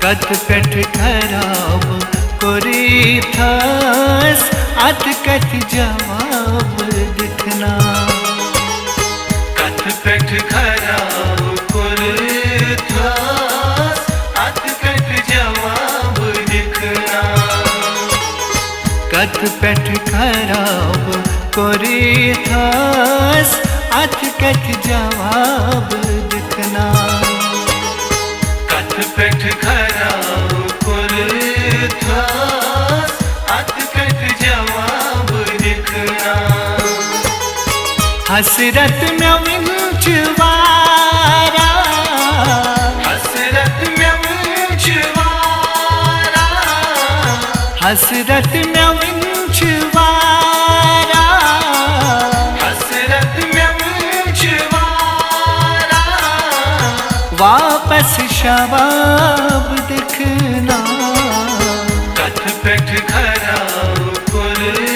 कथ पेठ खराब कोरी थास अत कथ जवाब दिखना। कथ पेठ खराब कोरी थास अत कथ जवाब दिखना। कथ पेठ खराब कोरी थास अत कथ जवाब दिखना। कथ पेठ खराब कोरी थास अत कथ जवाब दिखना। हसरत में विंचवारा, हसरत में विंचवारा, हसरत में विंचवारा, हसरत में विंचवारा। वापस शबाब दिखना। कथ पेठ खराब कोरी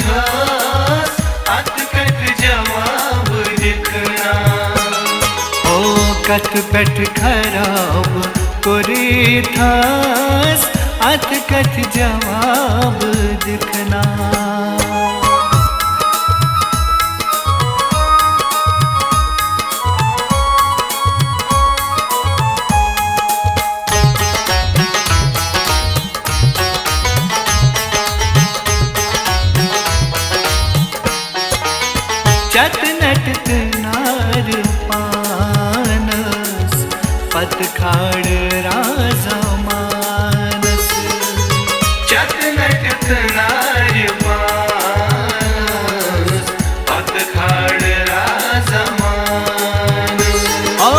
थास अत कथ जवाब दिखना। ओ कथ पेठ खराब कोरी थास अत कथ जवाब दिखना। चत नटत नार पानस पत खाड़ राजा मानस। चत नटत नार पानस पत खाड़ राजा मानस। ओ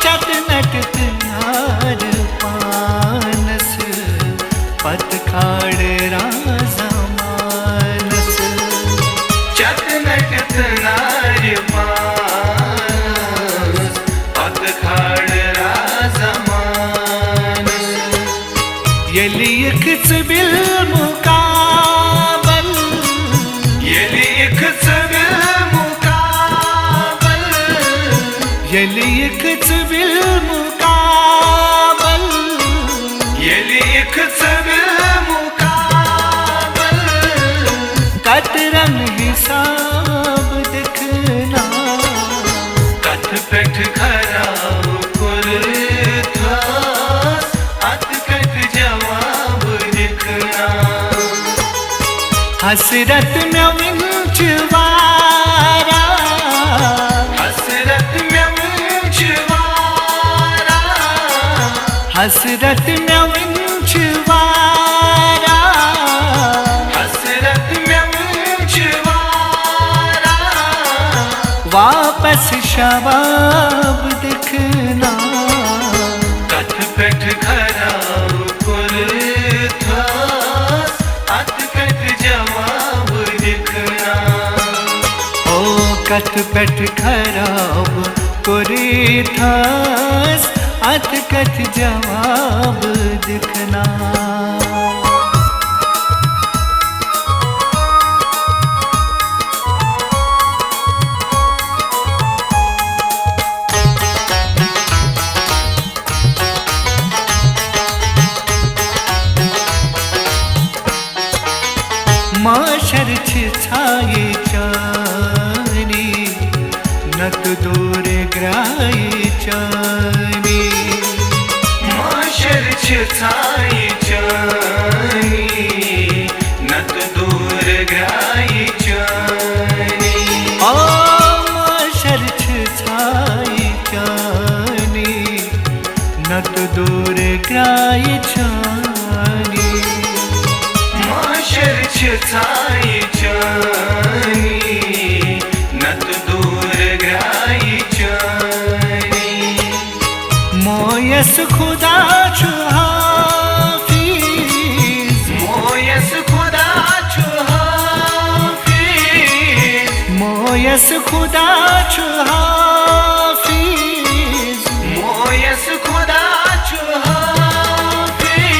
चत नटत नार पानस पत खाड़ राजा मानस। चत नटत नार पानस पत खाड़ राजा मानस। यली इख्स बिल मुकाबल, यली इख्स बिल मुकाबल, यली इख्स बिल मुकाबल, यली इख्स बिल मुकाबल। कत रंग हिसाब दिखना। कथ पेठ खराब कोरी थास अत कथ जवाब दिखना। हसरत में विंचवारा, हसरत में विंचवारा, हसरत में विंचवारा, हसरत में विंचवारा। वापस शबाब दिखना। कथ पेठ खराब कोरी थास अत कथ जवाब दिखना। ओ कथ पेठ खराब कोरी थास अत कथ जवाब दिखना। माशर छाई चानी नत दूर ग्राई चानी। माशर छाई चानी नत दूर ग्राई चानी। ओ माशर छाई चानी नत दूर ग्राई चानी। माशर छाई चानी नत दूर ग्राई चानी। मोयस खुदा छु हाफिज, मोयस खुदा छु हाफिज, मोयस खुदा छु हाफिज, मोयस खुदा छु हाफिज।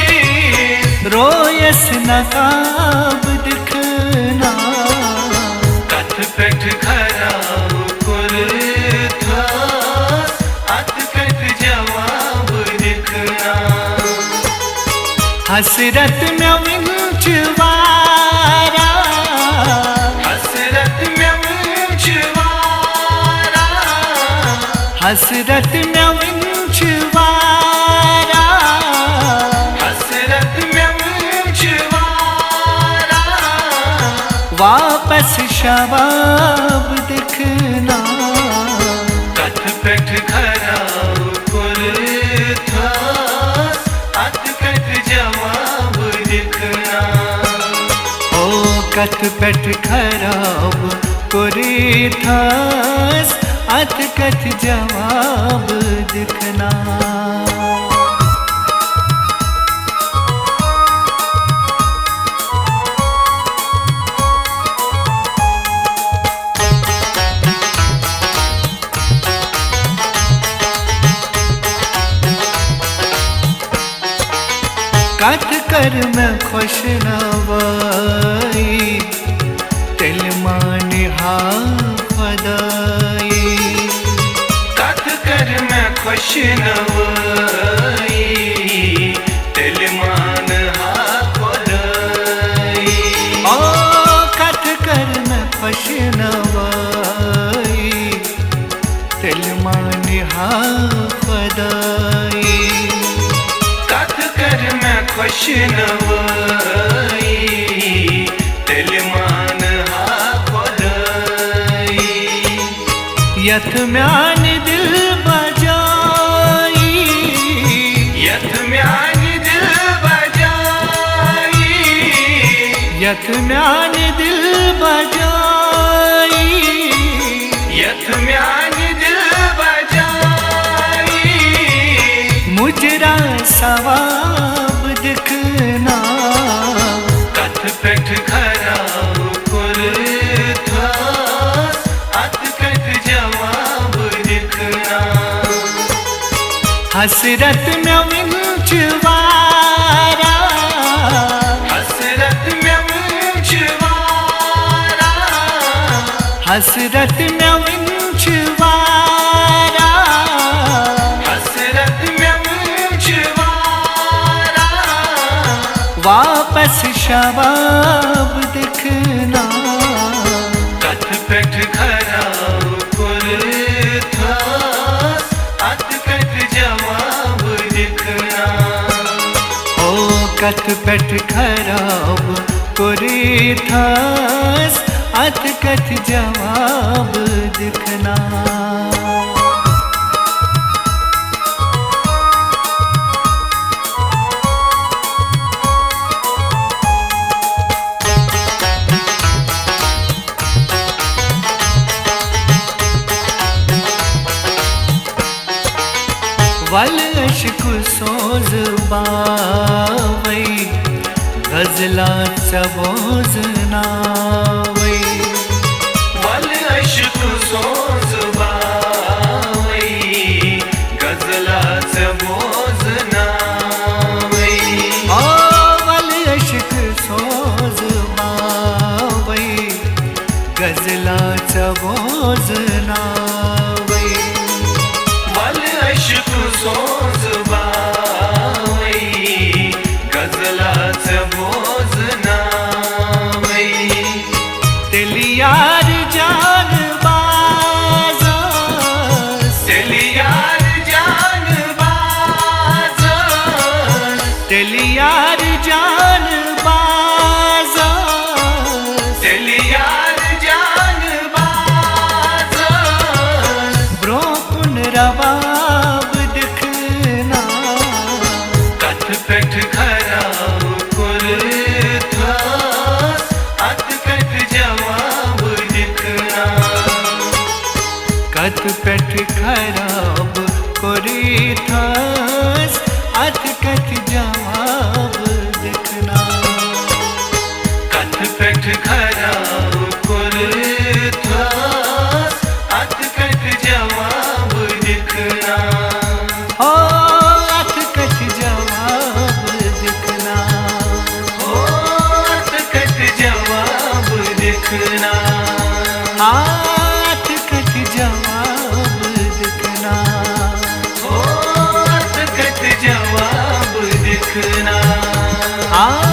रोयस नकाब दिखना। कथ पेठ खराब कोरी थास अत कथ जवाब दिखना। हसरत में विंचवारा, हसरत में विंचवारा, हसरत में विंचवारा, हसरत में विंचवारा, वापस शबाब दिखना, कथ पेठ खराब कुल था, अत कथ जवाब दिखना। ओ कथ पेठ खराब कुरी थास, अत कथ जवाब दिखना। कथ कर मैं खुश नवाई, तिल माने हा खुदाई। कथ कर मैं खुश नवाई, तिल मान हा खुदाई। ओ कथ कर मैं खुश नवाई, तिल माने हा खुदाई। खुश नवाई, दिल मान हा खुदाई। यथ म्यान दिल बजाई, यथ म्यान दिल बजाई, यथ म्यान दिल बजाई, यथ म्यान दिल बजाई। मुजरा सवाब दिखना, कथ पेठ खराब कुल था, अत कथ जवाब दिखना। हसरत में विंचवारा, हसरत में विंचवारा, हसरत में विंचवारा, हसरत में विंचवारा, वापस शबाब दिखना, कथ पेठ खराब कुल था, अत कथ जवाब दिखना। ओ कथ पेठ खराब कुरी थास, अत कथ जवाब दिखना। वल अश्क सोज बावई, गजला सबोज नावई। वल अश्क सोज बावई, गजला सबोज नावई। ओ वल अश्क सोज बावई, गजला सबोज नावई। वल अश्क सोज बावई, गजला सबोज नावई। दिल यार जान बाज़, दिल यार जान बाज़, दिल यार जान बाज़, दिल यार जान बाज़। ब्रोकुन रवाब दिखना, कथ पेठ खराब कुल था, अत कथ जवाब दिखना। कथ पेठ खराब कुरी थास, अत कथ जवाब दिखना। कथ पेठ खराब कुल थास, अत कथ जवाब दिखना। ओ अत कथ जवाब दिखना, ओ अत कथ जवाब दिखना, अत कथ जवाब दिखना। हाँ